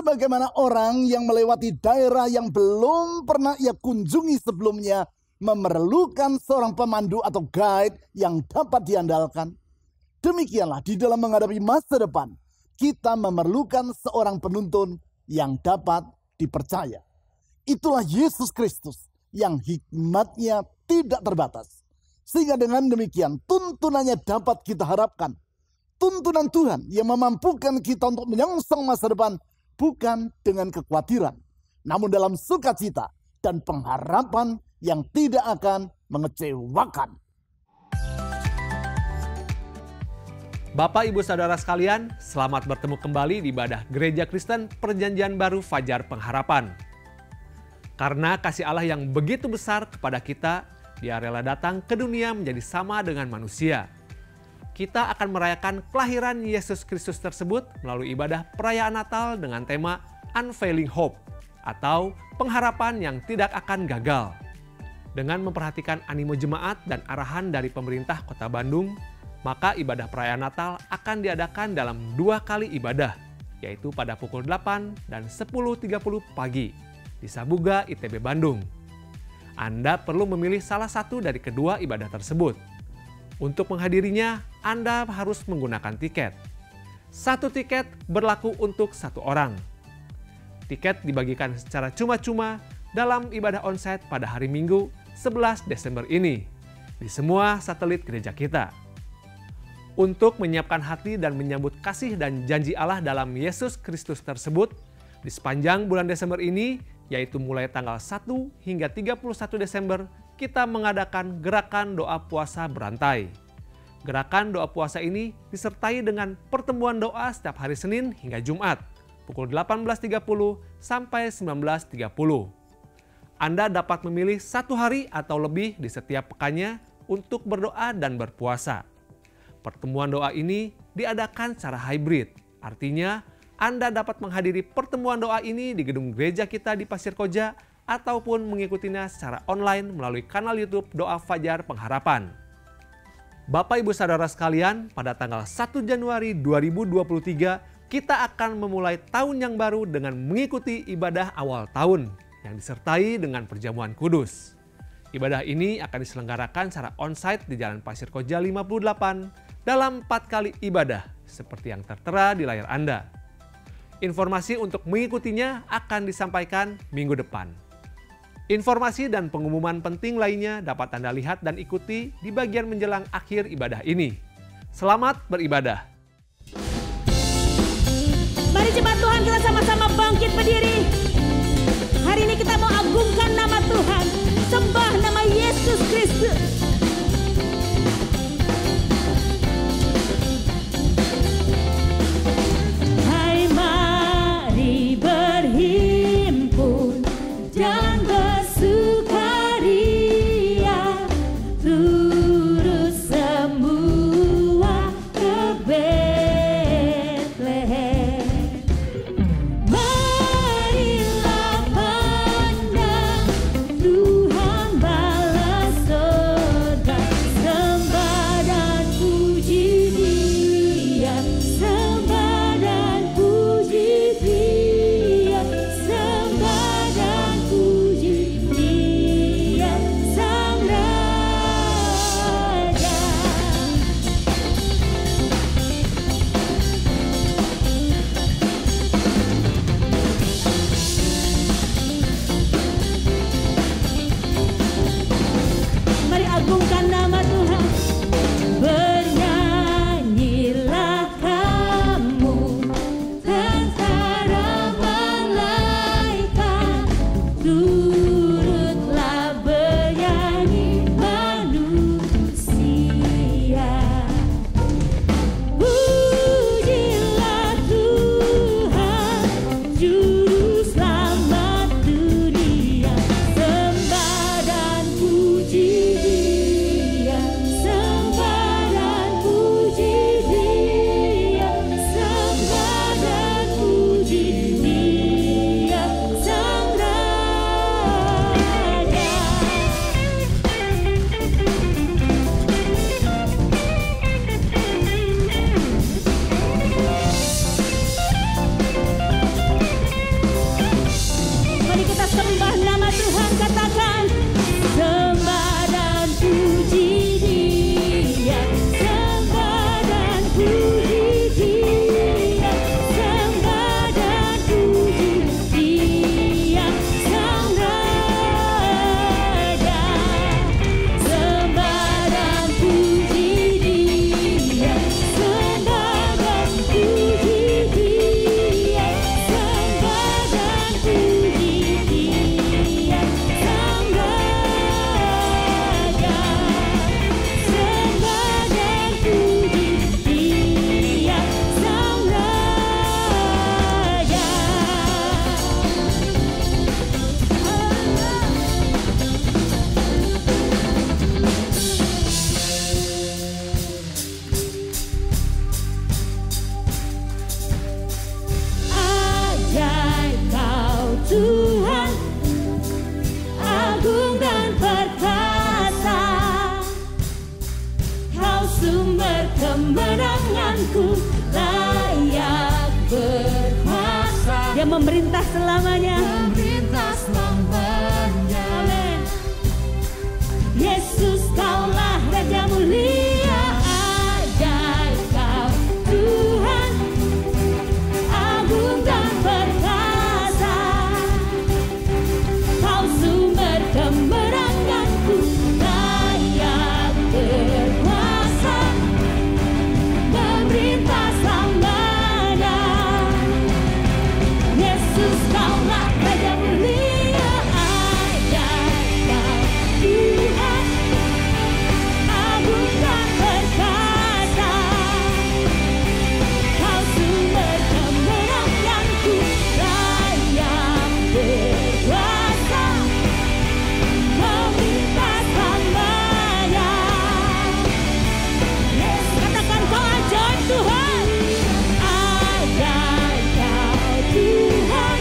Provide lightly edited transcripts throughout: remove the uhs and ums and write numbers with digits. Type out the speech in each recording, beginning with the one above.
Sebagaimana orang yang melewati daerah yang belum pernah ia kunjungi sebelumnya memerlukan seorang pemandu atau guide yang dapat diandalkan. Demikianlah di dalam menghadapi masa depan, kita memerlukan seorang penuntun yang dapat dipercaya. Itulah Yesus Kristus yang hikmatnya tidak terbatas. Sehingga dengan demikian tuntunannya dapat kita harapkan. Tuntunan Tuhan yang memampukan kita untuk menyongsong masa depan bukan dengan kekhawatiran, namun dalam sukacita dan pengharapan yang tidak akan mengecewakan. Bapak, Ibu, Saudara sekalian, selamat bertemu kembali di ibadah Gereja Kristen Perjanjian Baru Fajar Pengharapan. Karena kasih Allah yang begitu besar kepada kita, Dia rela datang ke dunia menjadi sama dengan manusia. Kita akan merayakan kelahiran Yesus Kristus tersebut melalui ibadah perayaan Natal dengan tema Unfailing Hope atau pengharapan yang tidak akan gagal. Dengan memperhatikan animo jemaat dan arahan dari pemerintah Kota Bandung, maka ibadah perayaan Natal akan diadakan dalam 2 kali ibadah, yaitu pada pukul 8 dan 10.30 pagi di Sabuga ITB Bandung. Anda perlu memilih salah satu dari kedua ibadah tersebut. Untuk menghadirinya, Anda harus menggunakan tiket. 1 tiket berlaku untuk 1 orang. Tiket dibagikan secara cuma-cuma dalam ibadah onsite pada hari Minggu 11 Desember ini di semua satelit gereja kita. Untuk menyiapkan hati dan menyambut kasih dan janji Allah dalam Yesus Kristus tersebut, di sepanjang bulan Desember ini, yaitu mulai tanggal 1 hingga 31 Desember, kita mengadakan gerakan doa puasa berantai. Gerakan doa puasa ini disertai dengan pertemuan doa setiap hari Senin hingga Jumat, pukul 18.30 sampai 19.30. Anda dapat memilih 1 hari atau lebih di setiap pekannya untuk berdoa dan berpuasa. Pertemuan doa ini diadakan secara hybrid, artinya Anda dapat menghadiri pertemuan doa ini di gedung gereja kita di Pasir Koja ataupun mengikutinya secara online melalui kanal YouTube Doa Fajar Pengharapan. Bapak, Ibu, Saudara sekalian, pada tanggal 1 Januari 2023 kita akan memulai tahun yang baru dengan mengikuti ibadah awal tahun yang disertai dengan perjamuan kudus. Ibadah ini akan diselenggarakan secara onsite di Jalan Pasir Koja 58 dalam 4 kali ibadah seperti yang tertera di layar Anda. Informasi untuk mengikutinya akan disampaikan minggu depan. Informasi dan pengumuman penting lainnya dapat Anda lihat dan ikuti di bagian menjelang akhir ibadah ini. Selamat beribadah. Mari jemaat Tuhan, kita sama-sama bangkit berdiri. Hari ini kita mau agungkan nama Tuhan, sembah nama Yesus Kristus. Hai, mari berhimpun dan bersukaria, turut semua ke Betlehem. Marilah pandang Tuhan balas kemenanganku, layak berkuasa. Dia memerintah selamanya. Amin. Yesus, kaulah Raja mulia, ajaib kau Tuhan, agung dan perkasa. Kau sumber kemenanganku, layak berkuasa, memerintah selamanya. Yesus, kaulah Raja mulia, ajaib kau Tuhan, agung dan perkasa. Kau sumber kemenanganku, layak berkuasa, memerintah selamanya. Yes, katakan kau ajaib Tuhan, ajaib kau Tuhan,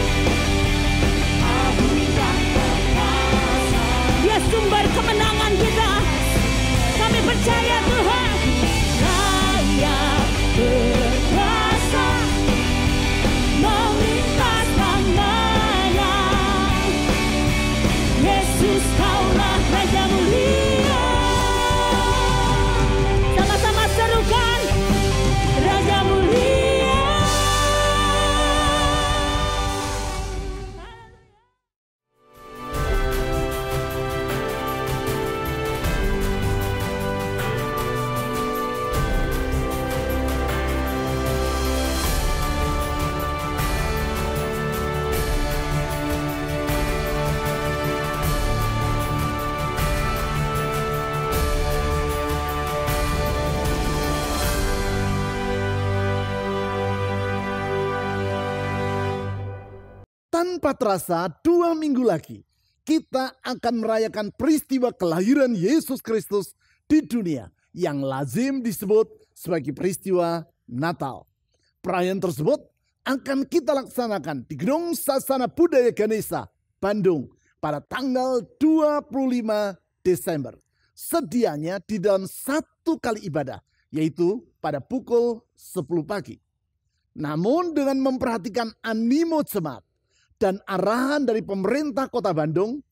agung dan perkasa. Dia sumber kemenangan kita. Kami percaya Tuhan, layak berkuasa, memerintah selamanya. Yesus, kaulah Raja mulia. Sama-sama serukan, Raja mulia. Tanpa terasa 2 minggu lagi kita akan merayakan peristiwa kelahiran Yesus Kristus di dunia yang lazim disebut sebagai peristiwa Natal. Perayaan tersebut akan kita laksanakan di Gedung Sasana Budaya Ganesha, Bandung pada tanggal 25 Desember. Sedianya di dalam 1 kali ibadah, yaitu pada pukul 10 pagi. Namun dengan memperhatikan animo jemaat dan arahan dari pemerintah Kota Bandung,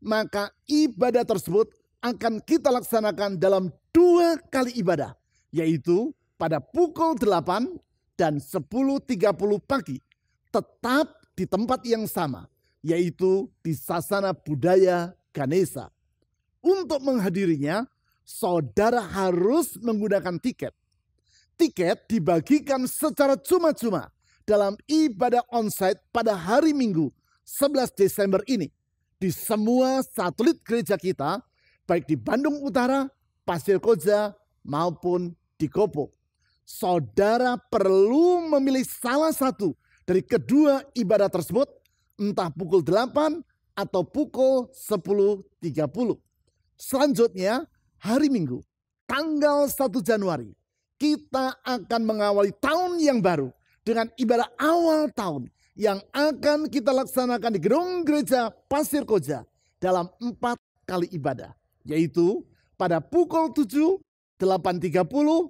maka ibadah tersebut akan kita laksanakan dalam 2 kali ibadah, yaitu pada pukul 8 dan 10.30 pagi, tetap di tempat yang sama, yaitu di Sasana Budaya Ganesha. Untuk menghadirinya, saudara harus menggunakan tiket. Tiket dibagikan secara cuma-cuma dalam ibadah onsite pada hari Minggu 11 Desember ini di semua satelit gereja kita, baik di Bandung Utara, Pasir Koja, maupun di Kopo. Saudara perlu memilih salah satu dari kedua ibadah tersebut, entah pukul 8 atau pukul 10.30. Selanjutnya, hari Minggu, tanggal 1 Januari, kita akan mengawali tahun yang baru dengan ibadah awal tahun yang akan kita laksanakan di Gedung Gereja Pasir Koja dalam 4 kali ibadah, yaitu pada pukul 7, 8.30, 10,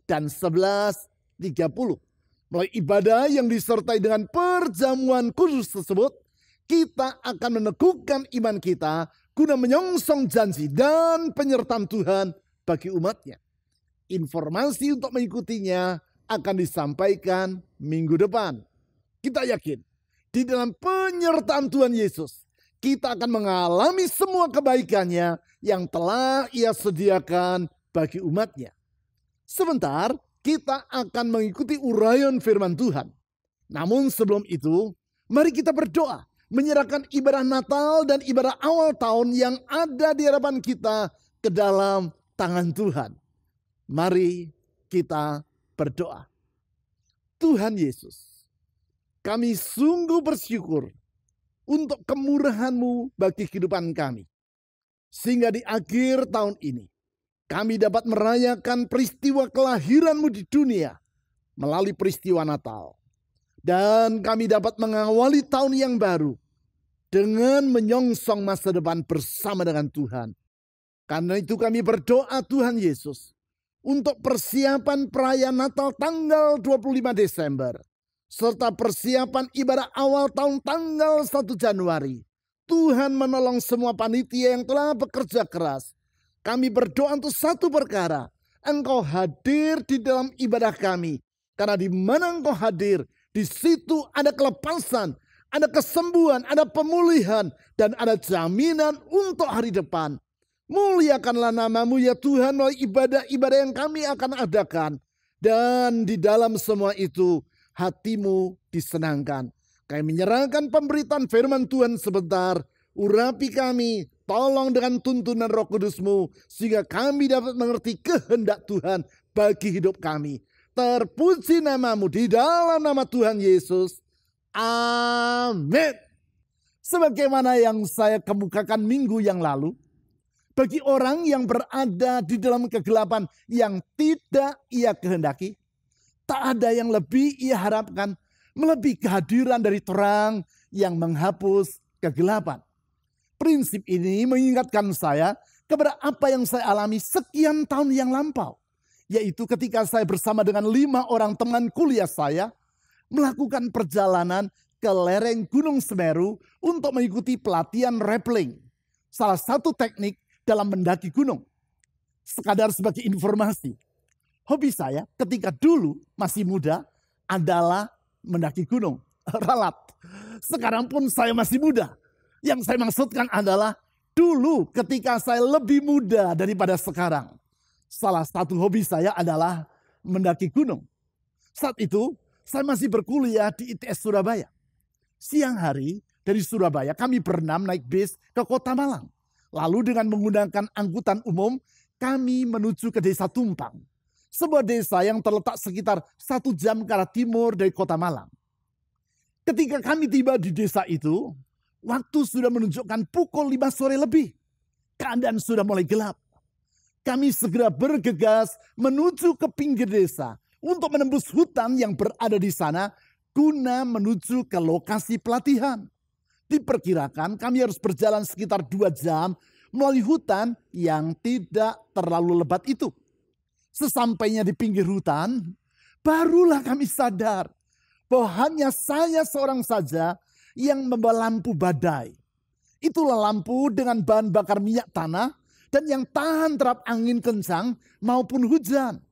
dan 11.30. Melalui ibadah yang disertai dengan perjamuan kudus tersebut, kita akan meneguhkan iman kita guna menyongsong janji dan penyertaan Tuhan bagi umatnya. Informasi untuk mengikutinya akan disampaikan minggu depan. Kita yakin di dalam penyertaan Tuhan Yesus, kita akan mengalami semua kebaikannya yang telah Ia sediakan bagi umatnya. Sebentar, kita akan mengikuti uraian firman Tuhan. Namun sebelum itu, mari kita berdoa, menyerahkan ibadah Natal dan ibadah awal tahun yang ada di hadapan kita ke dalam tangan Tuhan. Mari kita berdoa. Tuhan Yesus, kami sungguh bersyukur untuk kemurahan-Mu bagi kehidupan kami. Sehingga di akhir tahun ini, kami dapat merayakan peristiwa kelahiran-Mu di dunia melalui peristiwa Natal. Dan kami dapat mengawali tahun yang baru dengan menyongsong masa depan bersama dengan Tuhan. Karena itu kami berdoa Tuhan Yesus, untuk persiapan perayaan Natal tanggal 25 Desember, serta persiapan ibadah awal tahun tanggal 1 Januari. Tuhan menolong semua panitia yang telah bekerja keras. Kami berdoa untuk satu perkara, Engkau hadir di dalam ibadah kami. Karena di mana Engkau hadir, di situ ada kelepasan, ada kesembuhan, ada pemulihan, dan ada jaminan untuk hari depan. Muliakanlah nama-Mu ya Tuhan melalui ibadah-ibadah yang kami akan adakan. Dan di dalam semua itu hati-Mu disenangkan. Kami menyerahkan pemberitaan firman Tuhan sebentar. Urapi kami, tolong dengan tuntunan Roh Kudus-Mu, sehingga kami dapat mengerti kehendak Tuhan bagi hidup kami. Terpuji nama-Mu di dalam nama Tuhan Yesus. Amin. Sebagaimana yang saya kemukakan minggu yang lalu, bagi orang yang berada di dalam kegelapan yang tidak ia kehendaki, tak ada yang lebih ia harapkan melebihi kehadiran dari terang yang menghapus kegelapan. Prinsip ini mengingatkan saya kepada apa yang saya alami sekian tahun yang lampau. Yaitu ketika saya bersama dengan 5 orang teman kuliah saya melakukan perjalanan ke lereng Gunung Semeru untuk mengikuti pelatihan rappelling. Salah satu teknik dalam mendaki gunung. Sekadar sebagai informasi, hobi saya ketika dulu masih muda adalah mendaki gunung. Ralat. Sekarang pun saya masih muda. Yang saya maksudkan adalah dulu ketika saya lebih muda daripada sekarang. Salah satu hobi saya adalah mendaki gunung. Saat itu saya masih berkuliah di ITS Surabaya. Siang hari dari Surabaya kami berenam naik bis ke Kota Malang. Lalu dengan menggunakan angkutan umum kami menuju ke Desa Tumpang. Sebuah desa yang terletak sekitar 1 jam ke arah timur dari Kota Malang. Ketika kami tiba di desa itu, waktu sudah menunjukkan pukul 5 sore lebih. Keadaan sudah mulai gelap. Kami segera bergegas menuju ke pinggir desa untuk menembus hutan yang berada di sana guna menuju ke lokasi pelatihan. Diperkirakan kami harus berjalan sekitar 2 jam melalui hutan yang tidak terlalu lebat itu. Sesampainya di pinggir hutan, barulah kami sadar bahwa hanya saya seorang saja yang membawa lampu badai. Itulah lampu dengan bahan bakar minyak tanah dan yang tahan terhadap angin kencang maupun hujan.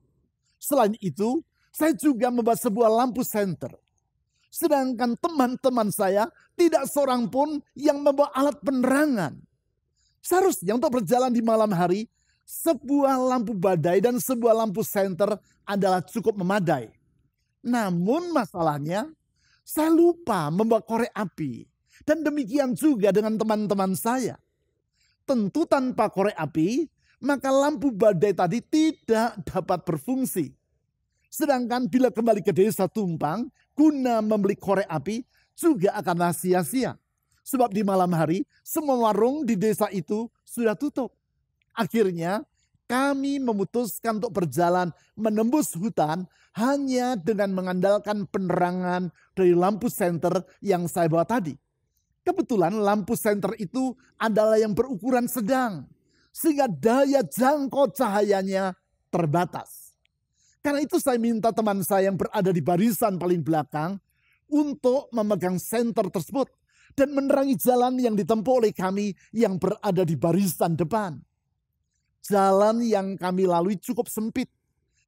Selain itu, saya juga membawa sebuah lampu senter. Sedangkan teman-teman saya tidak seorang pun yang membawa alat penerangan. Seharusnya untuk berjalan di malam hari, sebuah lampu badai dan sebuah lampu senter adalah cukup memadai. Namun masalahnya, saya lupa membawa korek api. Dan demikian juga dengan teman-teman saya. Tentu tanpa korek api, maka lampu badai tadi tidak dapat berfungsi. Sedangkan bila kembali ke Desa Tumpang, guna membeli korek api juga akan sia-sia. Sebab di malam hari semua warung di desa itu sudah tutup. Akhirnya kami memutuskan untuk berjalan menembus hutan hanya dengan mengandalkan penerangan dari lampu senter yang saya bawa tadi. Kebetulan lampu senter itu adalah yang berukuran sedang, sehingga daya jangkau cahayanya terbatas. Karena itu saya minta teman saya yang berada di barisan paling belakang untuk memegang senter tersebut dan menerangi jalan yang ditempuh oleh kami yang berada di barisan depan. Jalan yang kami lalui cukup sempit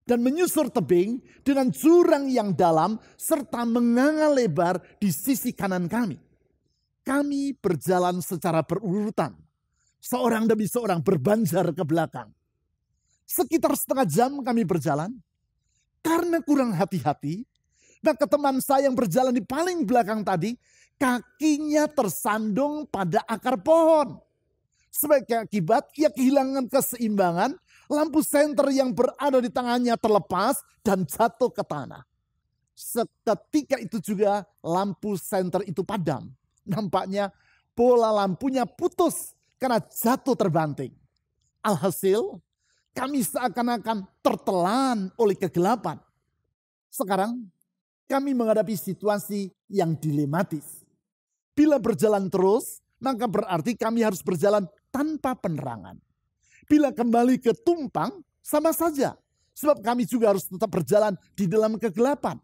dan menyusur tebing dengan jurang yang dalam serta menganga lebar di sisi kanan kami. Kami berjalan secara berurutan, seorang demi seorang berbanjar ke belakang. Sekitar setengah jam kami berjalan. Karena kurang hati-hati, maka teman saya yang berjalan di paling belakang tadi, kakinya tersandung pada akar pohon. Sebagai akibat, ia kehilangan keseimbangan, lampu senter yang berada di tangannya terlepas dan jatuh ke tanah. Seketika itu juga lampu senter itu padam. Nampaknya bola lampunya putus karena jatuh terbanting. Alhasil, kami seakan-akan tertelan oleh kegelapan. Sekarang kami menghadapi situasi yang dilematis. Bila berjalan terus, maka berarti kami harus berjalan tanpa penerangan. Bila kembali ke Tumpang, sama saja. Sebab kami juga harus tetap berjalan di dalam kegelapan.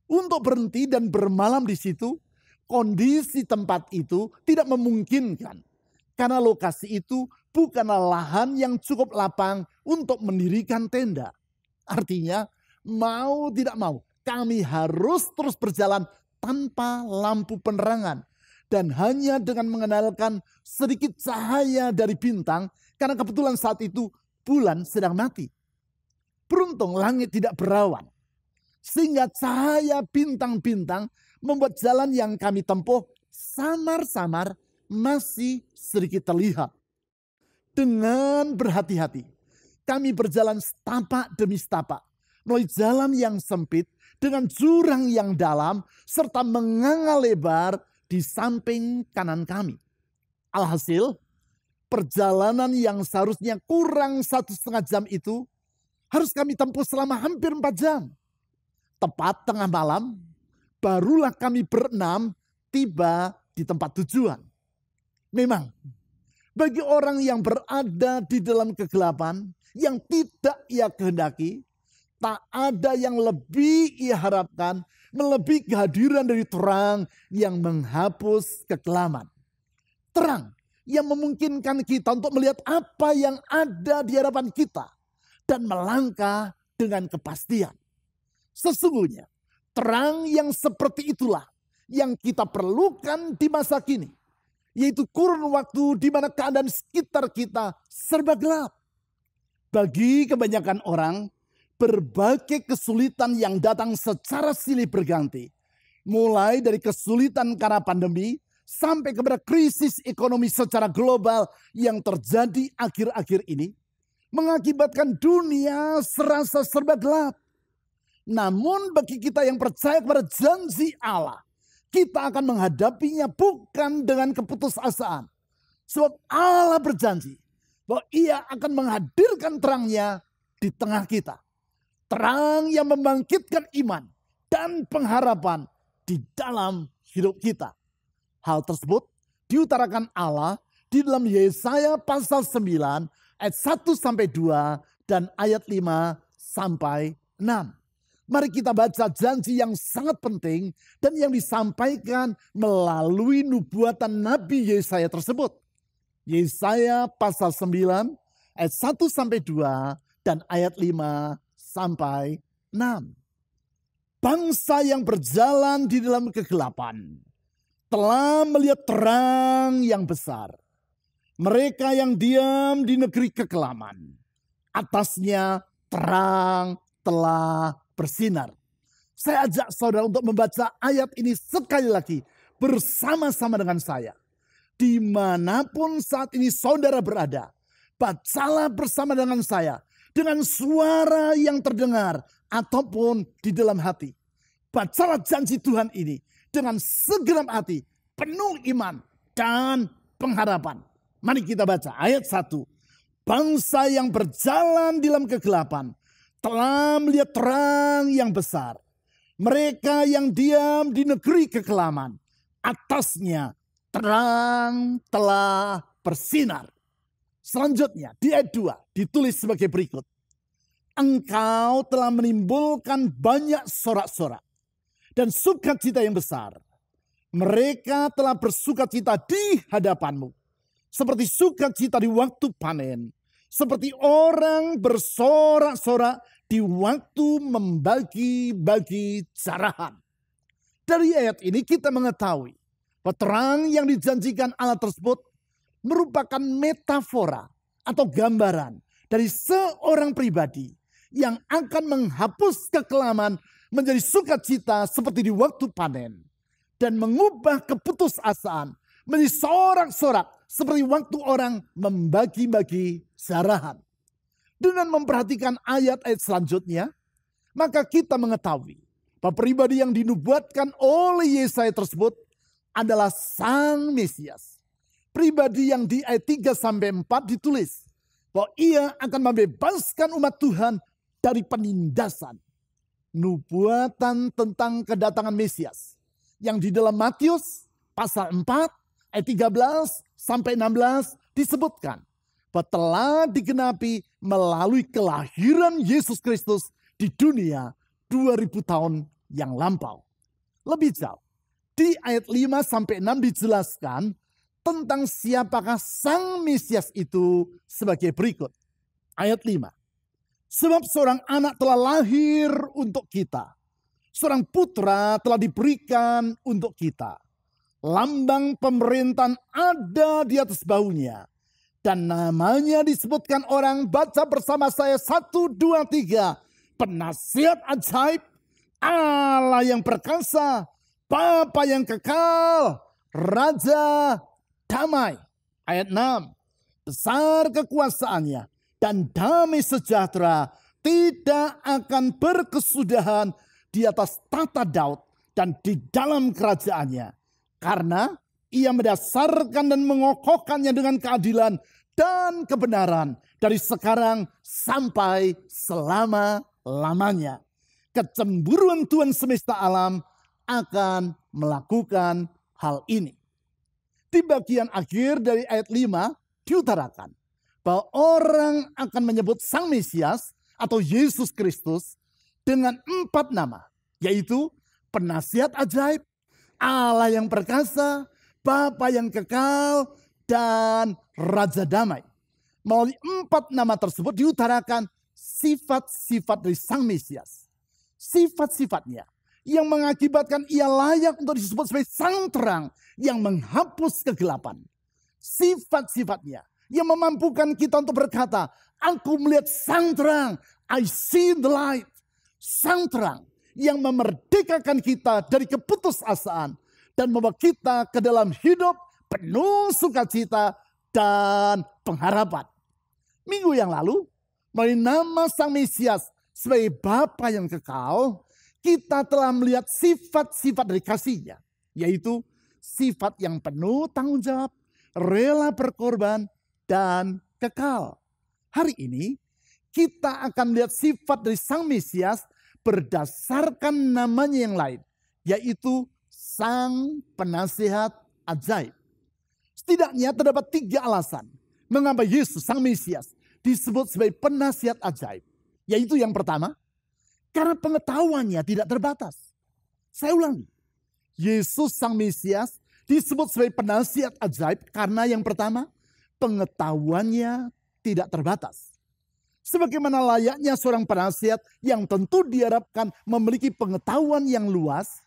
Untuk berhenti dan bermalam di situ, kondisi tempat itu tidak memungkinkan. Karena lokasi itu bukanlah lahan yang cukup lapang untuk mendirikan tenda. Artinya, mau tidak mau, kami harus terus berjalan tanpa lampu penerangan. Dan hanya dengan mengandalkan sedikit cahaya dari bintang, karena kebetulan saat itu bulan sedang mati. Beruntung langit tidak berawan, sehingga cahaya bintang-bintang membuat jalan yang kami tempuh samar-samar masih sedikit terlihat. Dengan berhati-hati, kami berjalan setapak demi setapak, melalui jalan yang sempit dengan jurang yang dalam, serta menganga lebar di samping kanan kami. Alhasil, perjalanan yang seharusnya kurang 1,5 jam itu harus kami tempuh selama hampir 4 jam. Tepat tengah malam, barulah kami berenam tiba di tempat tujuan. Memang, bagi orang yang berada di dalam kegelapan yang tidak ia kehendaki, tak ada yang lebih ia harapkan melebihi kehadiran dari terang yang menghapus kekelaman. Terang yang memungkinkan kita untuk melihat apa yang ada di hadapan kita dan melangkah dengan kepastian. Sesungguhnya, terang yang seperti itulah yang kita perlukan di masa kini. Yaitu kurun waktu di mana keadaan sekitar kita serba gelap. Bagi kebanyakan orang, berbagai kesulitan yang datang secara silih berganti. Mulai dari kesulitan karena pandemi, sampai kepada krisis ekonomi secara global yang terjadi akhir-akhir ini, mengakibatkan dunia serasa serba gelap. Namun bagi kita yang percaya kepada janji Allah, kita akan menghadapinya bukan dengan keputusasaan. Sebab Allah berjanji bahwa Ia akan menghadirkan terangnya di tengah kita. Terang yang membangkitkan iman dan pengharapan di dalam hidup kita. Hal tersebut diutarakan Allah di dalam Yesaya pasal 9 ayat 1-2 dan ayat 5-6. Mari kita baca janji yang sangat penting dan yang disampaikan melalui nubuatan Nabi Yesaya tersebut. Yesaya pasal 9 ayat 1-2 dan ayat 5-6. Bangsa yang berjalan di dalam kegelapan telah melihat terang yang besar. Mereka yang diam di negeri kekelaman, atasnya terang telah bersinar. Saya ajak saudara untuk membaca ayat ini sekali lagi bersama-sama dengan saya. Dimanapun saat ini saudara berada, bacalah bersama dengan saya dengan suara yang terdengar ataupun di dalam hati. Bacalah janji Tuhan ini dengan segenap hati, penuh iman dan pengharapan. Mari kita baca ayat 1. Bangsa yang berjalan di dalam kegelapan telah melihat terang yang besar. Mereka yang diam di negeri kekelaman, atasnya terang telah bersinar. Selanjutnya di ayat 2 ditulis sebagai berikut. Engkau telah menimbulkan banyak sorak-sorak dan sukacita yang besar. Mereka telah bersukacita di hadapanmu, seperti sukacita di waktu panen, seperti orang bersorak-sorak di waktu membagi-bagi jarahan. Dari ayat ini kita mengetahui bahwa terang yang dijanjikan Allah tersebut merupakan metafora atau gambaran dari seorang pribadi yang akan menghapus kekelaman menjadi sukacita seperti di waktu panen dan mengubah keputusasaan menjadi sorak-sorak seperti waktu orang membagi-bagi jarahan. Dengan memperhatikan ayat-ayat selanjutnya, maka kita mengetahui bahwa pribadi yang dinubuatkan oleh Yesaya tersebut adalah Sang Mesias. Pribadi yang di ayat 3-4 ditulis bahwa ia akan membebaskan umat Tuhan dari penindasan. Nubuatan tentang kedatangan Mesias yang di dalam Matius pasal 4 ayat 13-16 disebutkan telah digenapi melalui kelahiran Yesus Kristus di dunia 2000 tahun yang lampau. Lebih jauh, di ayat 5-6 dijelaskan tentang siapakah Sang Mesias itu sebagai berikut. Ayat 5. Sebab seorang anak telah lahir untuk kita. Seorang putra telah diberikan untuk kita. Lambang pemerintahan ada di atas bahunya. Dan namanya disebutkan orang, baca bersama saya 1, 2, 3. Penasihat ajaib, Allah yang perkasa, Bapa yang kekal, Raja damai. Ayat 6. Besar kekuasaannya dan damai sejahtera tidak akan berkesudahan di atas tata Daud dan di dalam kerajaannya. Karena ia mendasarkan dan mengokohkannya dengan keadilan dan kebenaran dari sekarang sampai selama-lamanya. Kecemburuan Tuhan semesta alam akan melakukan hal ini. Di bagian akhir dari ayat 5 diutarakan bahwa orang akan menyebut Sang Mesias atau Yesus Kristus dengan 4 nama, yaitu Penasihat Ajaib, Allah yang perkasa, Bapa yang kekal, dan Raja Damai. Melalui 4 nama tersebut diutarakan sifat-sifat dari Sang Mesias. Sifat-sifatnya yang mengakibatkan ia layak untuk disebut sebagai sang terang yang menghapus kegelapan. Sifat-sifatnya yang memampukan kita untuk berkata, aku melihat sang terang, I see the light. Sang terang yang memerdekakan kita dari keputusasaan dan membawa kita ke dalam hidup penuh sukacita dan pengharapan. Minggu yang lalu, melalui nama Sang Mesias sebagai Bapa yang kekal, kita telah melihat sifat-sifat dari kasih-Nya, yaitu sifat yang penuh tanggung jawab, rela berkorban, dan kekal. Hari ini kita akan melihat sifat dari Sang Mesias berdasarkan namanya yang lain, yaitu Sang Penasihat Ajaib. Setidaknya terdapat 3 alasan mengapa Yesus Sang Mesias disebut sebagai penasihat ajaib. Yaitu yang pertama, karena pengetahuannya tidak terbatas. Saya ulangi, Yesus Sang Mesias disebut sebagai penasihat ajaib karena yang pertama, pengetahuannya tidak terbatas. Sebagaimana layaknya seorang penasihat yang tentu diharapkan memiliki pengetahuan yang luas,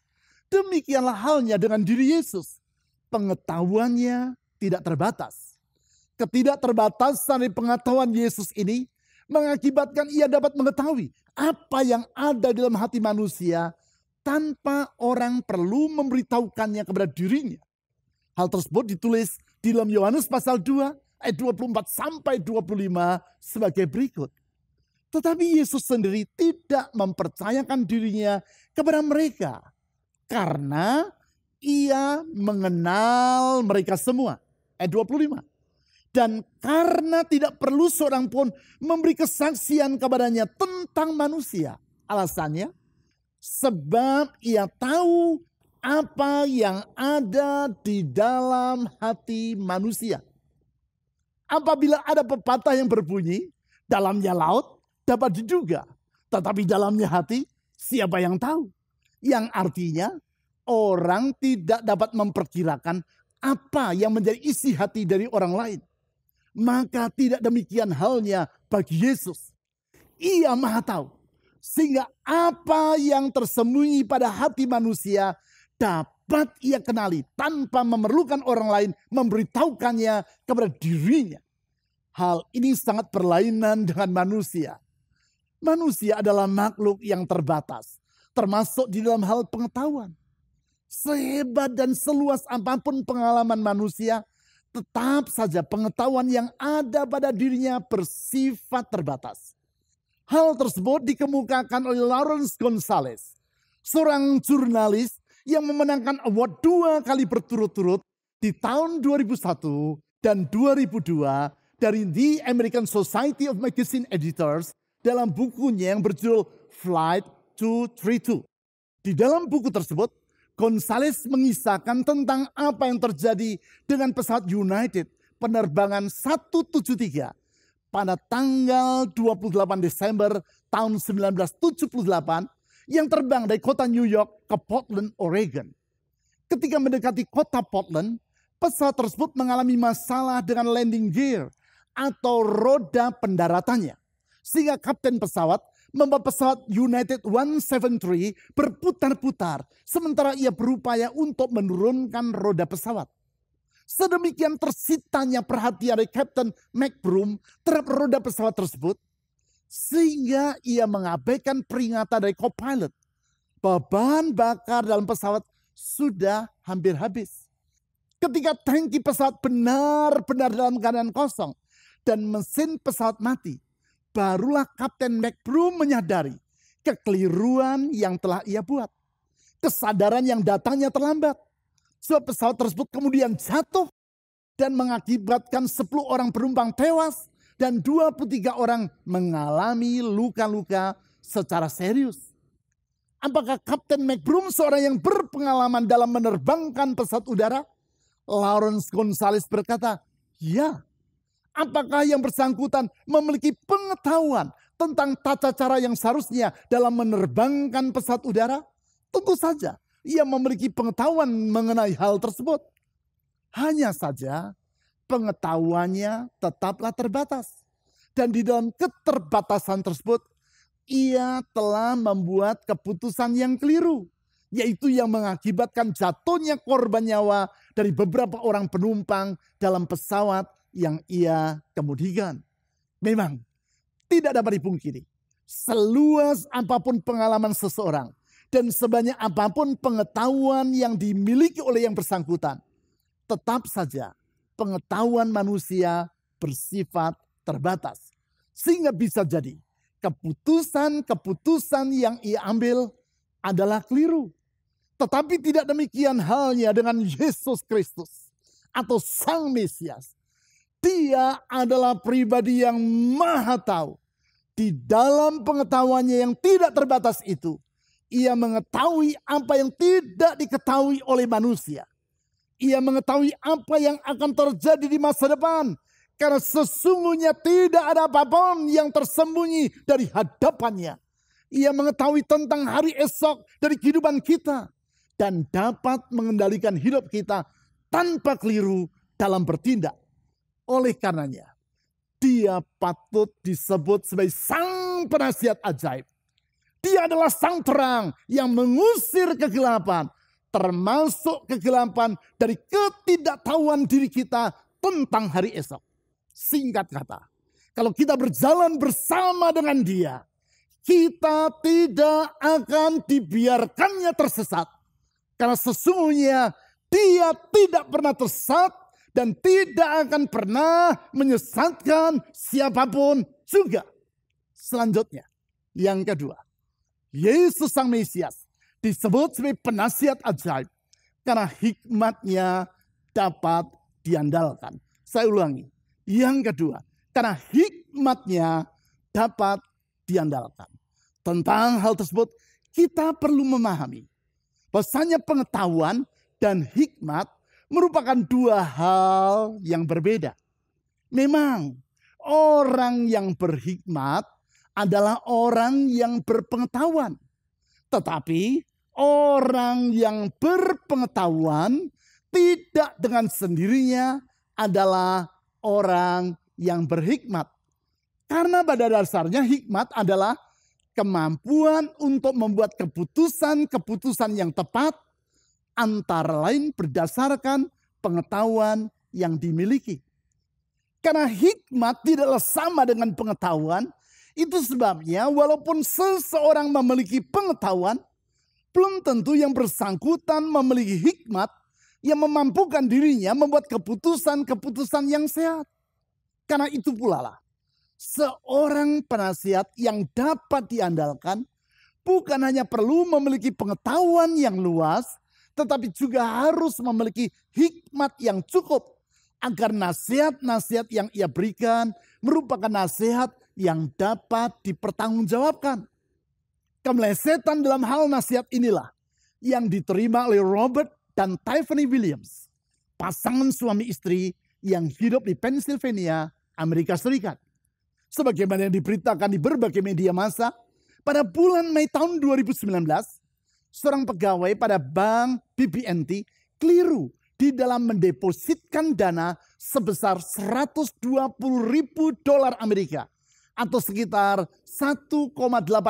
demikianlah halnya dengan diri Yesus. Pengetahuannya tidak terbatas. Ketidakterbatasan dari pengetahuan Yesus ini mengakibatkan ia dapat mengetahui apa yang ada dalam hati manusia tanpa orang perlu memberitahukannya kepada dirinya. Hal tersebut ditulis di dalam Yohanes pasal 2 ayat 24 sampai 25 sebagai berikut. Tetapi Yesus sendiri tidak mempercayakan dirinya kepada mereka karena ia mengenal mereka semua. Ayat 25. Dan karena tidak perlu seorang pun memberi kesaksian kepadanya tentang manusia. Alasannya, sebab ia tahu apa yang ada di dalam hati manusia. Apabila ada pepatah yang berbunyi, dalamnya laut dapat diduga, tetapi dalamnya hati siapa yang tahu? Yang artinya orang tidak dapat memperkirakan apa yang menjadi isi hati dari orang lain. Maka tidak demikian halnya bagi Yesus. Ia Maha tahu. Sehingga apa yang tersembunyi pada hati manusia dapat ia kenali tanpa memerlukan orang lain memberitahukannya kepada dirinya. Hal ini sangat berlainan dengan manusia. Manusia adalah makhluk yang terbatas, termasuk di dalam hal pengetahuan. Sehebat dan seluas apapun pengalaman manusia, tetap saja pengetahuan yang ada pada dirinya bersifat terbatas. Hal tersebut dikemukakan oleh Lawrence Gonzales, seorang jurnalis yang memenangkan award 2 kali berturut-turut di tahun 2001 dan 2002 dari The American Society of Magazine Editors dalam bukunya yang berjudul Flight 232. Di dalam buku tersebut, Gonzales mengisahkan tentang apa yang terjadi dengan pesawat United penerbangan 173 pada tanggal 28 Desember tahun 1978 yang terbang dari kota New York ke Portland, Oregon. Ketika mendekati kota Portland, pesawat tersebut mengalami masalah dengan landing gear atau roda pendaratannya. Sehingga kapten pesawat membawa pesawat United 173 berputar-putar sementara ia berupaya untuk menurunkan roda pesawat. Sedemikian tersitanya perhatian dari Kapten McBroom terhadap roda pesawat tersebut, sehingga ia mengabaikan peringatan dari co-pilot bahwa bahan bakar dalam pesawat sudah hampir habis. Ketika tangki pesawat benar-benar dalam keadaan kosong dan mesin pesawat mati, barulah Kapten McBroom menyadari kekeliruan yang telah ia buat. Kesadaran yang datangnya terlambat. Sebab pesawat tersebut kemudian jatuh dan mengakibatkan 10 orang penumpang tewas dan 23 orang mengalami luka-luka secara serius. Apakah Kapten McBroom seorang yang berpengalaman dalam menerbangkan pesawat udara? Lawrence Gonzales berkata, ya. Apakah yang bersangkutan memiliki pengetahuan tentang tata cara yang seharusnya dalam menerbangkan pesawat udara? Tentu saja. Ia memiliki pengetahuan mengenai hal tersebut. Hanya saja pengetahuannya tetaplah terbatas. Dan di dalam keterbatasan tersebut, ia telah membuat keputusan yang keliru. Yaitu yang mengakibatkan jatuhnya korban nyawa dari beberapa orang penumpang dalam pesawat yang ia kemudikan. Memang tidak dapat dipungkiri. Seluas apapun pengalaman seseorang, dan sebanyak apapun pengetahuan yang dimiliki oleh yang bersangkutan, tetap saja pengetahuan manusia bersifat terbatas. Sehingga bisa jadi keputusan-keputusan yang ia ambil adalah keliru. Tetapi tidak demikian halnya dengan Yesus Kristus atau Sang Mesias. Dia adalah pribadi yang maha tahu. Di dalam pengetahuannya yang tidak terbatas itu, ia mengetahui apa yang tidak diketahui oleh manusia. Ia mengetahui apa yang akan terjadi di masa depan. Karena sesungguhnya tidak ada apapun yang tersembunyi dari hadapannya. Ia mengetahui tentang hari esok dari kehidupan kita. Dan dapat mengendalikan hidup kita tanpa keliru dalam bertindak. Oleh karenanya, dia patut disebut sebagai Sang Penasihat Ajaib. Dia adalah sang terang yang mengusir kegelapan, termasuk kegelapan dari ketidaktahuan diri kita tentang hari esok. Singkat kata, kalau kita berjalan bersama dengan Dia, kita tidak akan dibiarkannya tersesat. Karena sesungguhnya Dia tidak pernah tersesat dan tidak akan pernah menyesatkan siapapun juga. Selanjutnya, yang kedua. Yesus Sang Mesias disebut sebagai penasihat ajaib karena hikmatnya dapat diandalkan. Saya ulangi. Yang kedua, karena hikmatnya dapat diandalkan. Tentang hal tersebut, kita perlu memahami bahwasanya pengetahuan dan hikmat merupakan dua hal yang berbeda. Memang orang yang berhikmat adalah orang yang berpengetahuan. Tetapi orang yang berpengetahuan tidak dengan sendirinya adalah orang yang berhikmat. Karena pada dasarnya hikmat adalah kemampuan untuk membuat keputusan-keputusan yang tepat antara lain berdasarkan pengetahuan yang dimiliki. Karena hikmat tidaklah sama dengan pengetahuan, itu sebabnya walaupun seseorang memiliki pengetahuan, belum tentu yang bersangkutan memiliki hikmat yang memampukan dirinya membuat keputusan-keputusan yang sehat. Karena itu pula lah, seorang penasihat yang dapat diandalkan bukan hanya perlu memiliki pengetahuan yang luas, tetapi juga harus memiliki hikmat yang cukup agar nasihat-nasihat yang ia berikan merupakan nasihat yang dapat dipertanggungjawabkan. Kemelesetan dalam hal nasihat inilah yang diterima oleh Robert dan Tiffany Williams, pasangan suami istri yang hidup di Pennsylvania, Amerika Serikat. Sebagaimana yang diberitakan di berbagai media massa, pada bulan Mei tahun 2019, seorang pegawai pada bank BB&T keliru di dalam mendepositkan dana sebesar 120.000 dolar Amerika atau sekitar 1,8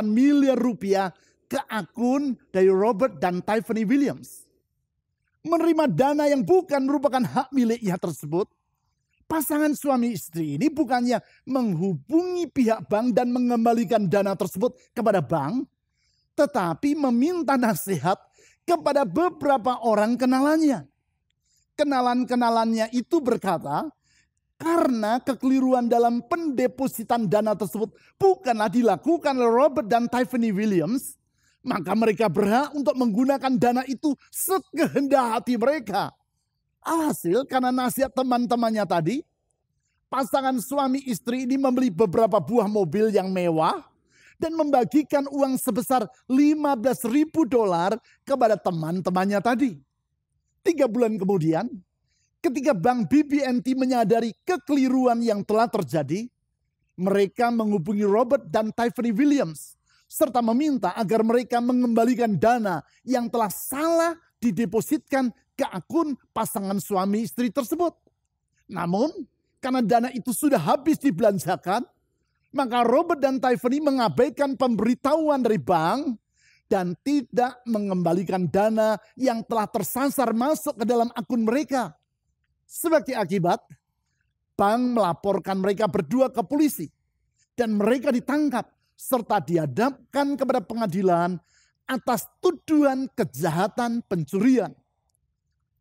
miliar rupiah ke akun dari Robert dan Tiffany Williams. Menerima dana yang bukan merupakan hak miliknya tersebut, pasangan suami istri ini bukannya menghubungi pihak bank dan mengembalikan dana tersebut kepada bank, tetapi meminta nasihat kepada beberapa orang kenalannya. Kenalan-kenalannya itu berkata, karena kekeliruan dalam pendepositan dana tersebut bukanlah dilakukan oleh Robert dan Tiffany Williams, maka mereka berhak untuk menggunakan dana itu sekehendak hati mereka. Alhasil karena nasihat teman-temannya tadi, pasangan suami istri ini membeli beberapa buah mobil yang mewah dan membagikan uang sebesar 15.000 dolar kepada teman-temannya tadi. 3 bulan kemudian, ketika bank BB&T menyadari kekeliruan yang telah terjadi, mereka menghubungi Robert dan Tiffany Williams serta meminta agar mereka mengembalikan dana yang telah salah didepositkan ke akun pasangan suami istri tersebut. Namun, karena dana itu sudah habis dibelanjakan, maka Robert dan Tiffany mengabaikan pemberitahuan dari bank dan tidak mengembalikan dana yang telah tersasar masuk ke dalam akun mereka. Sebagai akibat, bank melaporkan mereka berdua ke polisi dan mereka ditangkap serta dihadapkan kepada pengadilan atas tuduhan kejahatan pencurian.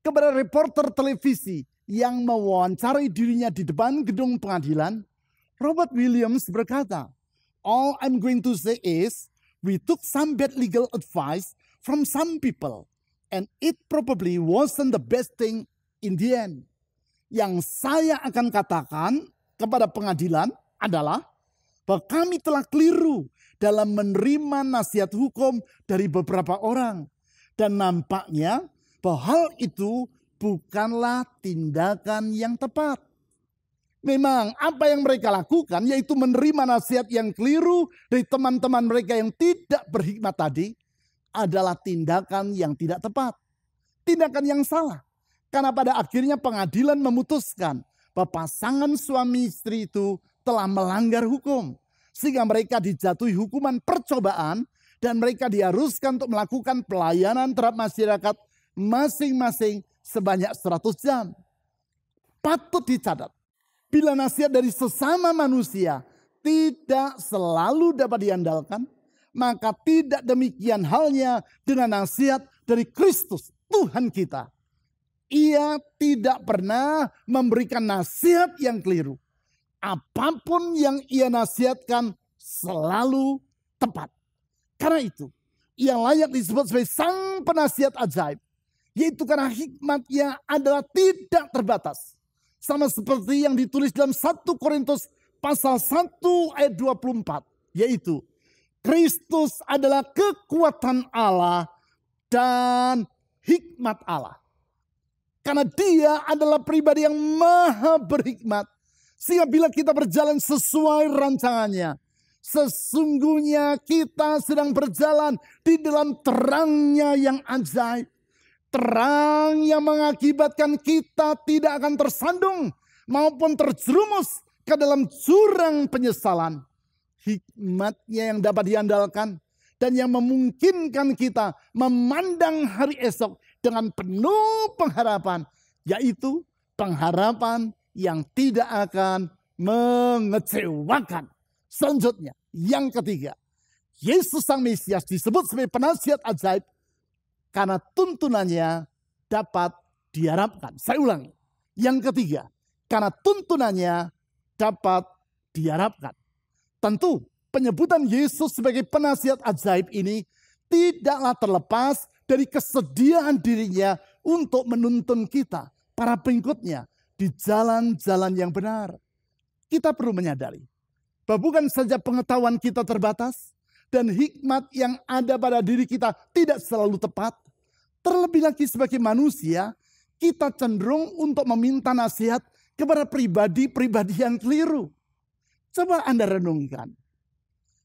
Kepada reporter televisi yang mewawancarai dirinya di depan gedung pengadilan, Robert Williams berkata, "All I'm going to say is, we took some bad legal advice from some people, and it probably wasn't the best thing in the end." Yang saya akan katakan kepada pengadilan adalah bahwa kami telah keliru dalam menerima nasihat hukum dari beberapa orang. Dan nampaknya bahwa hal itu bukanlah tindakan yang tepat. Memang apa yang mereka lakukan yaitu menerima nasihat yang keliru dari teman-teman mereka yang tidak berhikmat tadi adalah tindakan yang tidak tepat. Tindakan yang salah. Karena pada akhirnya pengadilan memutuskan bahwa pasangan suami istri itu telah melanggar hukum. Sehingga mereka dijatuhi hukuman percobaan dan mereka diharuskan untuk melakukan pelayanan terhadap masyarakat masing-masing sebanyak 100 jam. Patut dicatat, bila nasihat dari sesama manusia tidak selalu dapat diandalkan, maka tidak demikian halnya dengan nasihat dari Kristus, Tuhan kita. Ia tidak pernah memberikan nasihat yang keliru. Apapun yang ia nasihatkan selalu tepat. Karena itu, ia layak disebut sebagai sang penasihat ajaib. Yaitu karena hikmatnya adalah tidak terbatas. Sama seperti yang ditulis dalam 1 Korintus pasal 1 ayat 24. Yaitu, Kristus adalah kekuatan Allah dan hikmat Allah. Karena dia adalah pribadi yang maha berhikmat. Sehingga bila kita berjalan sesuai rancangannya, sesungguhnya kita sedang berjalan di dalam terangnya yang ajaib. Terang yang mengakibatkan kita tidak akan tersandung maupun terjerumus ke dalam jurang penyesalan. Hikmatnya yang dapat diandalkan dan yang memungkinkan kita memandang hari esok dengan penuh pengharapan, yaitu pengharapan yang tidak akan mengecewakan. Selanjutnya, yang ketiga, Yesus Sang Mesias disebut sebagai penasihat ajaib karena tuntunannya dapat diharapkan. Saya ulangi, yang ketiga, karena tuntunannya dapat diharapkan. Tentu, penyebutan Yesus sebagai penasihat ajaib ini tidaklah terlepas dari kesediaan dirinya untuk menuntun kita, para pengikutnya, di jalan-jalan yang benar. Kita perlu menyadari bahwa bukan saja pengetahuan kita terbatas dan hikmat yang ada pada diri kita tidak selalu tepat. Terlebih lagi sebagai manusia, kita cenderung untuk meminta nasihat kepada pribadi-pribadi yang keliru. Coba Anda renungkan.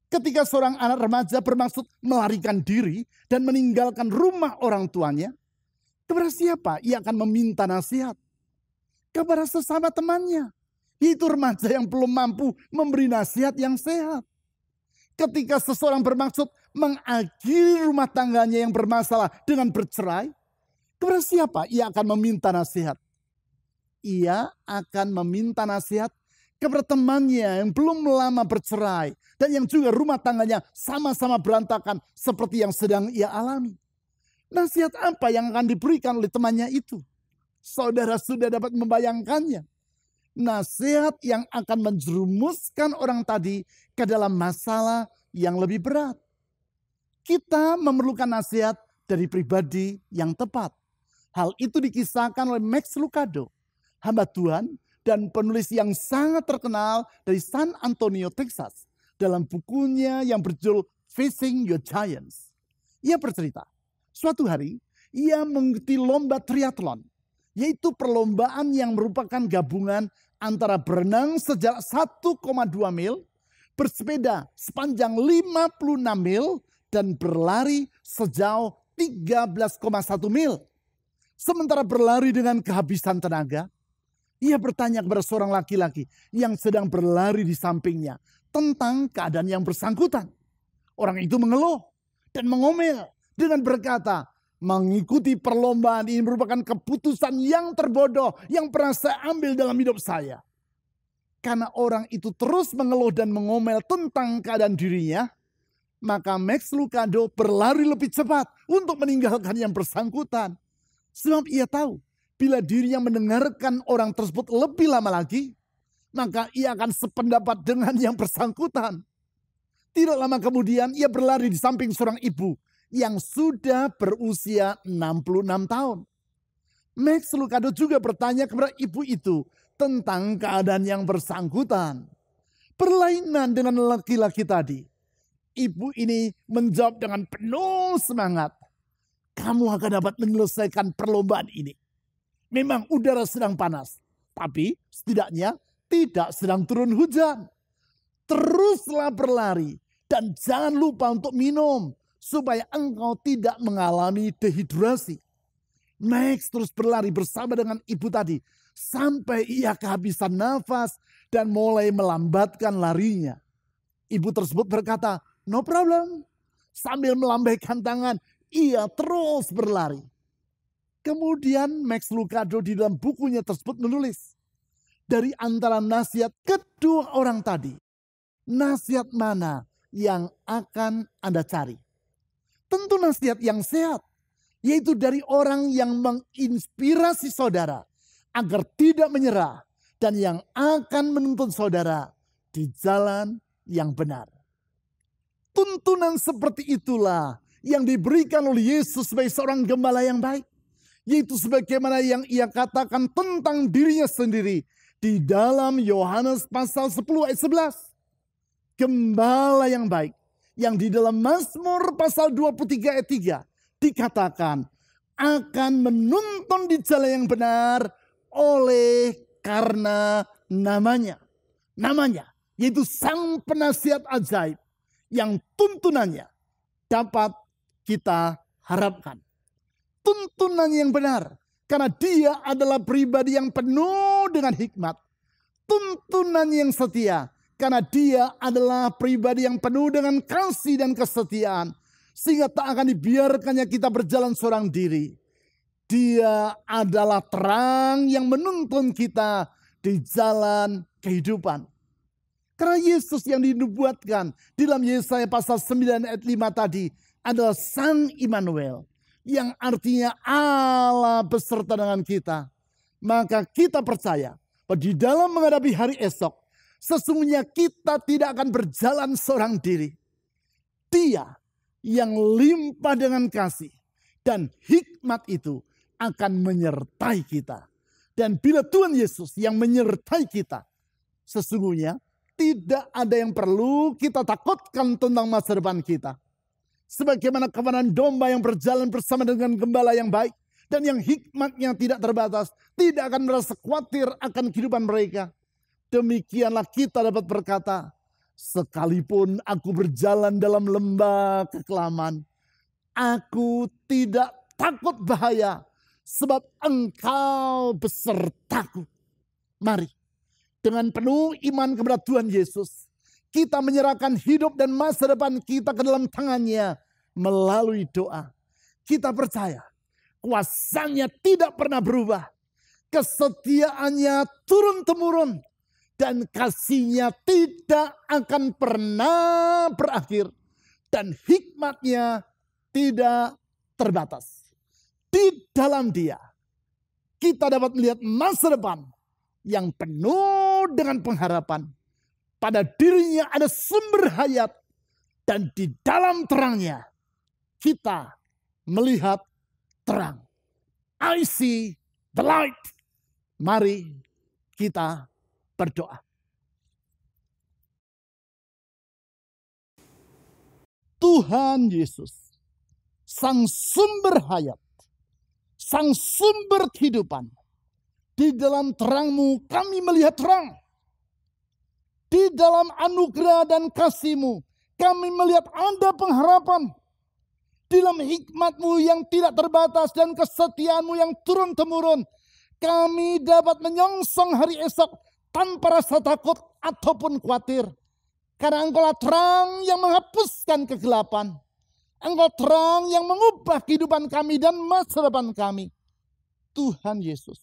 Ketika seorang anak remaja bermaksud melarikan diri dan meninggalkan rumah orang tuanya, kepada siapa ia akan meminta nasihat? Kepada sesama temannya, yaitu remaja yang belum mampu memberi nasihat yang sehat. Ketika seseorang bermaksud mengakhiri rumah tangganya yang bermasalah dengan bercerai, kepada siapa ia akan meminta nasihat? Ia akan meminta nasihat kepada temannya yang belum lama bercerai dan yang juga rumah tangganya sama-sama berantakan seperti yang sedang ia alami. Nasihat apa yang akan diberikan oleh temannya itu? Saudara sudah dapat membayangkannya. Nasihat yang akan menjerumuskan orang tadi ke dalam masalah yang lebih berat. Kita memerlukan nasihat dari pribadi yang tepat. Hal itu dikisahkan oleh Max Lucado, hamba Tuhan dan penulis yang sangat terkenal dari San Antonio, Texas, dalam bukunya yang berjudul Facing Your Giants. Ia bercerita, suatu hari ia mengikuti lomba triathlon, yaitu perlombaan yang merupakan gabungan antara berenang sejauh 1,2 mil, bersepeda sepanjang 56 mil, dan berlari sejauh 13,1 mil. Sementara berlari dengan kehabisan tenaga, ia bertanya kepada seorang laki-laki yang sedang berlari di sampingnya tentang keadaan yang bersangkutan. Orang itu mengeluh dan mengomel dengan berkata, mengikuti perlombaan ini merupakan keputusan yang terbodoh yang pernah saya ambil dalam hidup saya. Karena orang itu terus mengeluh dan mengomel tentang keadaan dirinya, maka Max Lucado berlari lebih cepat untuk meninggalkan yang bersangkutan. Sebab ia tahu, bila dirinya mendengarkan orang tersebut lebih lama lagi, maka ia akan sependapat dengan yang bersangkutan. Tidak lama kemudian ia berlari di samping seorang ibu yang sudah berusia 66 tahun. Max Lucado juga bertanya kepada ibu itu tentang keadaan yang bersangkutan. Berlainan dengan laki-laki tadi, ibu ini menjawab dengan penuh semangat. Kamu akan dapat menyelesaikan perlombaan ini. Memang udara sedang panas, tapi setidaknya tidak sedang turun hujan. Teruslah berlari dan jangan lupa untuk minum supaya engkau tidak mengalami dehidrasi. Max terus berlari bersama dengan ibu tadi sampai ia kehabisan nafas dan mulai melambatkan larinya. Ibu tersebut berkata, "No problem." Sambil melambaikan tangan, ia terus berlari. Kemudian Max Lucado di dalam bukunya tersebut menulis, dari antara nasihat kedua orang tadi, nasihat mana yang akan Anda cari? Tentu nasihat yang sehat, yaitu dari orang yang menginspirasi saudara agar tidak menyerah dan yang akan menuntun saudara di jalan yang benar. Tuntunan seperti itulah yang diberikan oleh Yesus sebagai seorang gembala yang baik. Yaitu sebagaimana yang ia katakan tentang dirinya sendiri di dalam Yohanes pasal 10 ayat 11. Gembala yang baik yang di dalam Mazmur pasal 23 ayat 3 dikatakan akan menuntun di jalan yang benar oleh karena namanya. Namanya yaitu Sang Penasihat Ajaib yang tuntunannya dapat kita harapkan. Tuntunan yang benar. Karena dia adalah pribadi yang penuh dengan hikmat. Tuntunan yang setia. Karena dia adalah pribadi yang penuh dengan kasih dan kesetiaan. Sehingga tak akan dibiarkannya kita berjalan seorang diri. Dia adalah terang yang menuntun kita di jalan kehidupan. Karena Yesus yang dinubuatkan di dalam Yesaya pasal 9 ayat 5 tadi adalah Sang Immanuel, yang artinya Allah beserta dengan kita. Maka kita percaya bahwa di dalam menghadapi hari esok, sesungguhnya kita tidak akan berjalan seorang diri. Dia yang limpah dengan kasih dan hikmat itu akan menyertai kita. Dan bila Tuhan Yesus yang menyertai kita, sesungguhnya tidak ada yang perlu kita takutkan tentang masa depan kita. Sebagaimana kawanan domba yang berjalan bersama dengan gembala yang baik dan yang hikmatnya tidak terbatas, tidak akan merasa khawatir akan kehidupan mereka. Demikianlah kita dapat berkata, sekalipun aku berjalan dalam lembah kekelaman, aku tidak takut bahaya, sebab Engkau besertaku. Mari, dengan penuh iman kepada Tuhan Yesus, kita menyerahkan hidup dan masa depan kita ke dalam tangan-Nya melalui doa. Kita percaya kuasa-Nya tidak pernah berubah, kesetiaannya turun-temurun, dan kasih-Nya tidak akan pernah berakhir, dan hikmat-Nya tidak terbatas. Di dalam Dia, kita dapat melihat masa depan yang penuh dengan pengharapan. Pada dirinya ada sumber hayat, dan di dalam terangnya kita melihat terang. I see the light. Mari kita berdoa. Tuhan Yesus, Sang sumber hayat, Sang sumber kehidupan, di dalam terang-Mu kami melihat terang. Di dalam anugerah dan kasih-Mu kami melihat ada pengharapan. Di dalam hikmat-Mu yang tidak terbatas dan kesetiaan-Mu yang turun-temurun, kami dapat menyongsong hari esok tanpa rasa takut ataupun khawatir. Karena Engkau-lah terang yang menghapuskan kegelapan. Engkau terang yang mengubah kehidupan kami dan masa depan kami. Tuhan Yesus,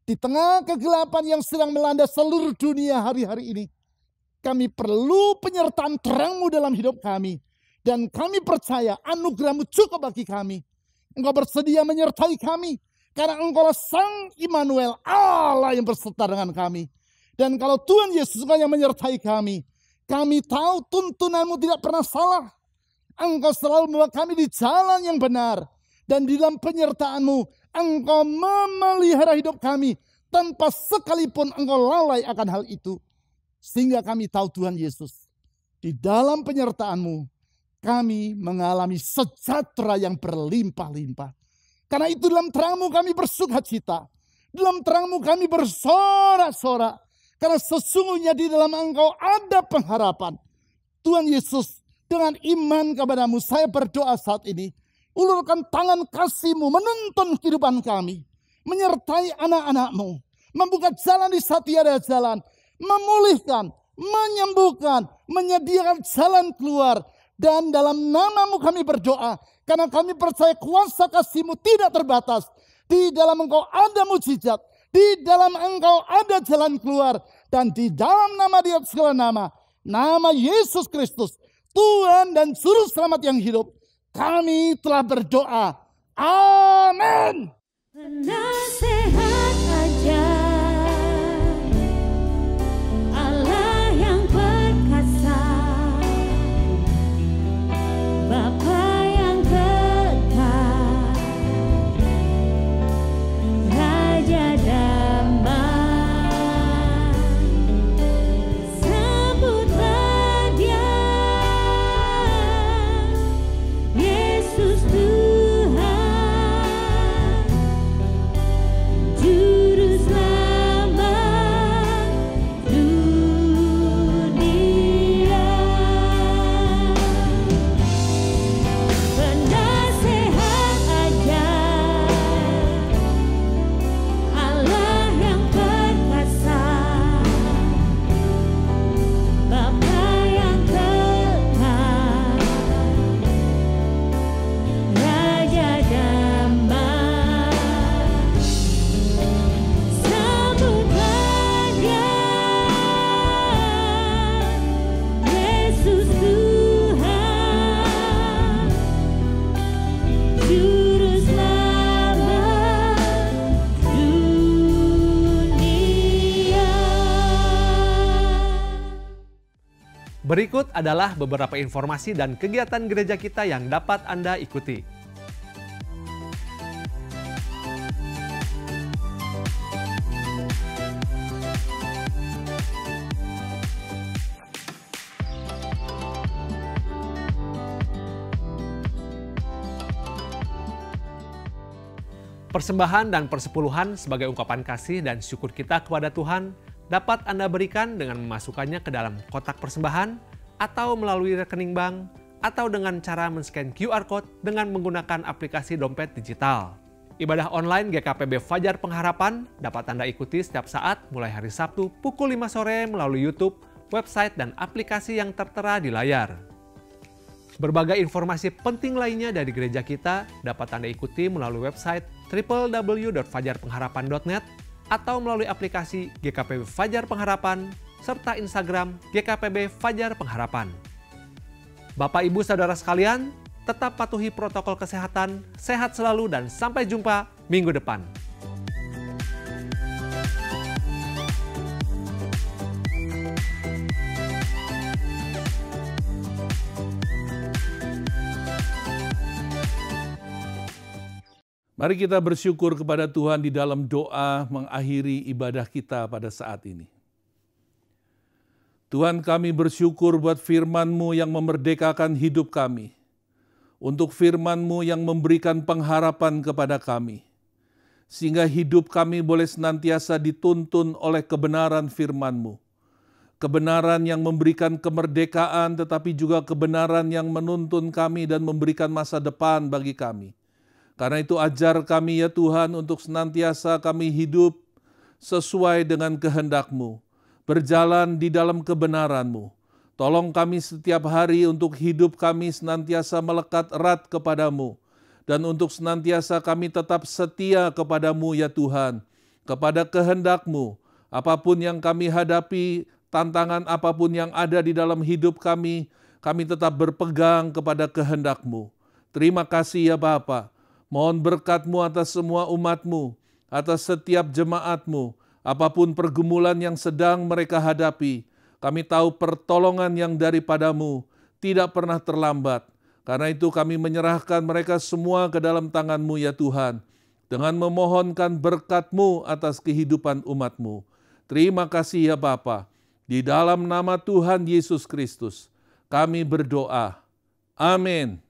di tengah kegelapan yang sedang melanda seluruh dunia hari-hari ini, kami perlu penyertaan terang-Mu dalam hidup kami. Dan kami percaya anugerah-Mu cukup bagi kami. Engkau bersedia menyertai kami. Karena Engkau-lah Sang Immanuel, Allah yang berserta dengan kami. Dan kalau Tuhan Yesus Engkau yang menyertai kami tahu tuntunan-Mu tidak pernah salah. Engkau selalu membawa kami di jalan yang benar. Dan di dalam penyertaan-Mu, Engkau memelihara hidup kami tanpa sekalipun Engkau lalai akan hal itu. Sehingga kami tahu Tuhan Yesus, di dalam penyertaan-Mu, kami mengalami sejahtera yang berlimpah-limpah. Karena itu dalam terang-Mu kami bersukacita. Dalam terang-Mu kami bersorak-sorak. Karena sesungguhnya di dalam Engkau ada pengharapan. Tuhan Yesus, dengan iman kepada-Mu saya berdoa saat ini. Ulurkan tangan kasih-Mu menuntun kehidupan kami. Menyertai anak-anak-Mu. Membuka jalan di setiap jalan. Memulihkan, menyembuhkan, menyediakan jalan keluar. Dan dalam nama-Mu kami berdoa. Karena kami percaya kuasa kasih-Mu tidak terbatas. Di dalam Engkau ada mujizat. Di dalam Engkau ada jalan keluar. Dan di dalam nama Dia segala nama. Nama Yesus Kristus, Tuhan dan Juru Selamat yang hidup. Kami telah berdoa. Amin. Penasehat ajaib, Allah yang perkasa, Bapa yang kekal, Raja damai, sambutlah Dia, Yesus Tuhan, Juru Selamat dunia. Penasehat ajaib, Allah yang perkasa, Bapa yang kekal, Raja damai, sambutlah Dia, Yesus Tuhan, Juru Selamat dunia. Berikut adalah beberapa informasi dan kegiatan gereja kita yang dapat Anda ikuti. Persembahan dan persepuluhan sebagai ungkapan kasih dan syukur kita kepada Tuhan dapat Anda berikan dengan memasukkannya ke dalam kotak persembahan atau melalui rekening bank atau dengan cara men-scan QR Code dengan menggunakan aplikasi dompet digital. Ibadah online GKPB Fajar Pengharapan dapat Anda ikuti setiap saat mulai hari Sabtu pukul 5 sore melalui YouTube, website, dan aplikasi yang tertera di layar. Berbagai informasi penting lainnya dari gereja kita dapat Anda ikuti melalui website www.fajarpengharapan.net atau melalui aplikasi GKPB Fajar Pengharapan serta Instagram GKPB Fajar Pengharapan. Bapak, Ibu, Saudara sekalian, tetap patuhi protokol kesehatan, sehat selalu, dan sampai jumpa minggu depan. Mari kita bersyukur kepada Tuhan di dalam doa mengakhiri ibadah kita pada saat ini. Tuhan, kami bersyukur buat firman-Mu yang memerdekakan hidup kami. Untuk firman-Mu yang memberikan pengharapan kepada kami. Sehingga hidup kami boleh senantiasa dituntun oleh kebenaran firman-Mu. Kebenaran yang memberikan kemerdekaan tetapi juga kebenaran yang menuntun kami dan memberikan masa depan bagi kami. Karena itu ajar kami ya Tuhan untuk senantiasa kami hidup sesuai dengan kehendak-Mu, berjalan di dalam kebenaran-Mu. Tolong kami setiap hari untuk hidup kami senantiasa melekat erat kepada-Mu, dan untuk senantiasa kami tetap setia kepada-Mu ya Tuhan, kepada kehendak-Mu. Apapun yang kami hadapi, tantangan apapun yang ada di dalam hidup kami tetap berpegang kepada kehendak-Mu. Terima kasih ya Bapa. Mohon berkat-Mu atas semua umat-Mu, atas setiap jemaat-Mu, apapun pergumulan yang sedang mereka hadapi. Kami tahu pertolongan yang daripada-Mu tidak pernah terlambat. Karena itu kami menyerahkan mereka semua ke dalam tangan-Mu ya Tuhan, dengan memohonkan berkat-Mu atas kehidupan umat-Mu. Terima kasih ya Bapa. Di dalam nama Tuhan Yesus Kristus, kami berdoa. Amin.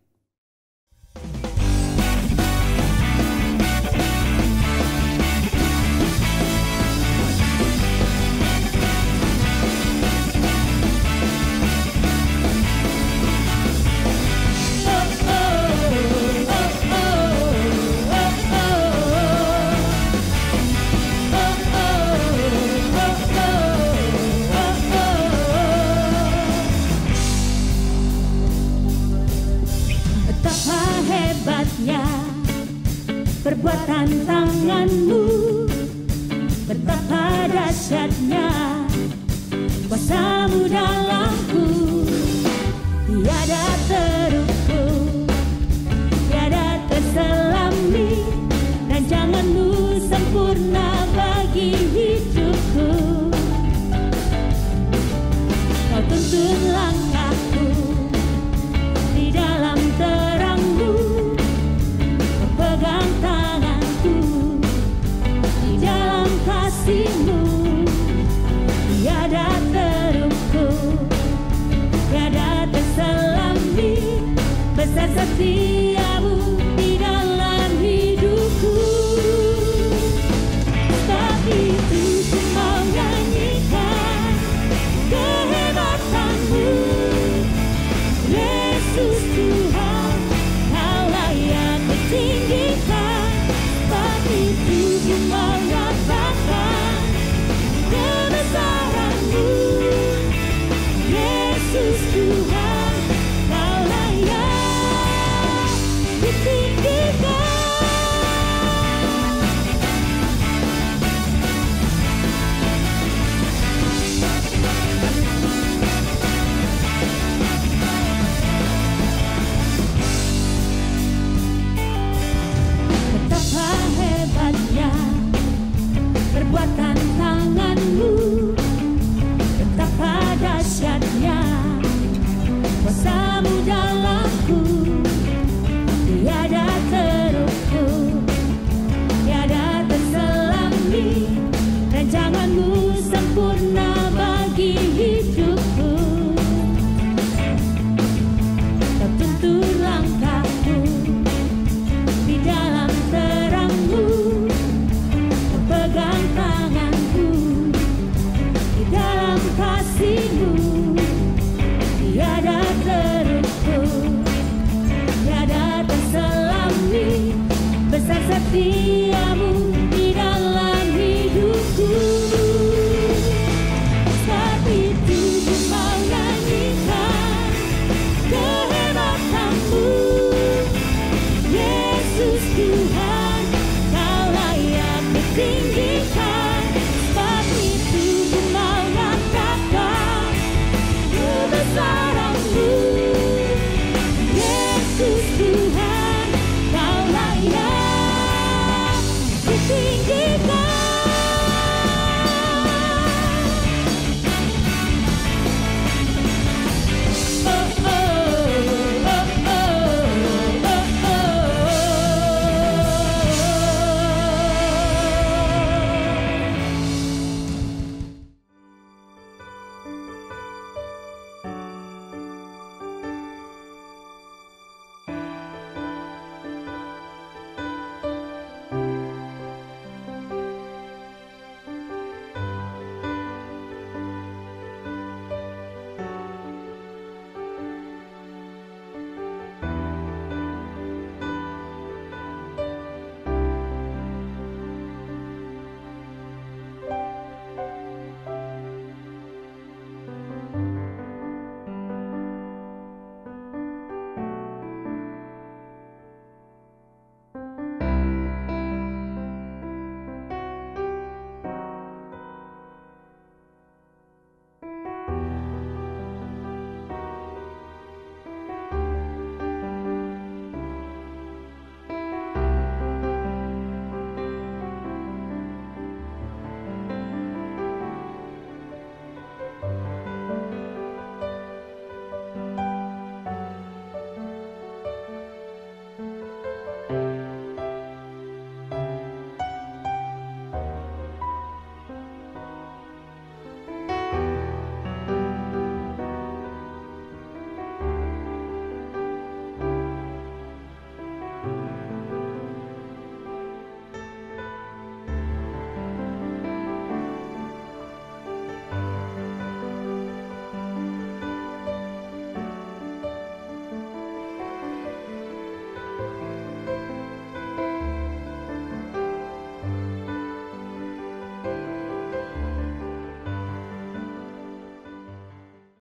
Perbuatan tangan-Mu, betapa dahsyatnya kuasa-Mu dalamku. Tiada terukur, tiada terselami, rancangan-Mu sempurna bagi hidupku. Kau tuntun langkahku di dalam terang-Mu, pegang tanganku di dalam kasih-Mu. Tiada terukur, tiada terselami, besar setia